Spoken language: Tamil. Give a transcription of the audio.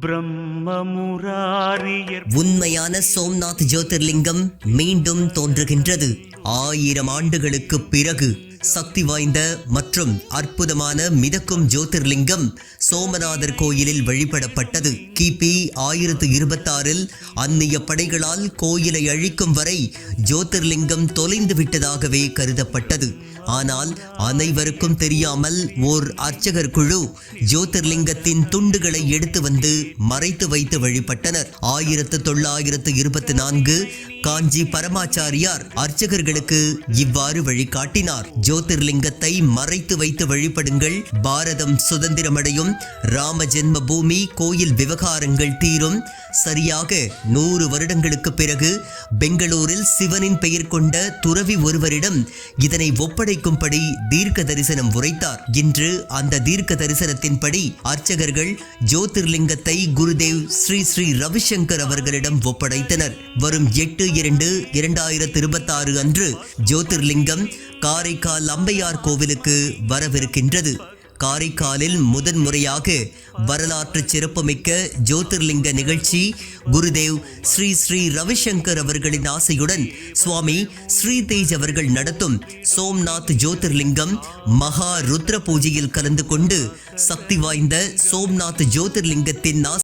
பிரம்மமுராரியர் உண்மையான சோம்நாத் ஜோதிர்லிங்கம் மீண்டும் தோன்றுகின்றது. 1000 ஆண்டுகளுக்கு பிறகு சக்தி வாய்ந்த மற்றும் அற்புதமான மிதக்கும் ஜோதிர்லிங்கம் சோமநாதர் கோயிலில் வழிபடப்பட்டது. கிபி 1026இல் அந்நிய படைகளால் கோயிலை அழிக்கும் வரை ஜோதிர்லிங்கம் தொலைந்து விட்டதாகவே கருதப்பட்டது. ஆனால் அனைவருக்கும் தெரியாமல் ஓர் அர்ச்சகர் குழு ஜோதிர்லிங்கத்தின் துண்டுகளை எடுத்து வந்து மறைத்து வைத்து வழிபட்டனர். 1924 காஞ்சி பரமாச்சாரியார் அர்ச்சகர்களுக்கு இவ்வாறு வழிகாட்டினார். ஜோதிர்லிங்கத்தை மறைத்து வைத்து வழிபடுங்கள், பாரதம் சுதந்திரமடையும், ராம ஜென்ம பூமி கோயில் விவகாரங்கள் தீரும். சரியாக 100 வருடங்களுக்கு பிறகு பெங்களூரில் சிவனின் பெயர் கொண்ட துறவி ஒருவரிடம் இதனை ஒப்படைக்கும்படி தீர்க்க தரிசனம் உரைத்தார். இன்று அந்த தீர்க்க தரிசனத்தின்படி அர்ச்சகர்கள் ஜோதிர்லிங்கத்தை குருதேவ் ஸ்ரீ ஸ்ரீ ரவிசங்கர் அவர்களிடம் ஒப்படைத்தனர். வரும் 8/2/2026 அன்று ஜோதிர்லிங்கம் காரைக்கால் அம்பையார் கோவிலுக்கு வரவிருக்கின்றது. காரைக்காலில் முதன்முறையாக வரலாற்று சிறப்புமிக்க ஜோதிர்லிங்க நிகழ்ச்சி குருதேவ் ஸ்ரீ ஸ்ரீ ரவிசங்கர் அவர்களின் ஆசையுடன் சுவாமி ஸ்ரீதேஜ் அவர்கள் நடத்தும் சோம்நாத் ஜோதிர்லிங்கம் மகா ருத்ர பூஜையில் கலந்து கொண்டு சக்தி வாய்ந்த சோம்நாத் ஜோதிர்லிங்கத்தின்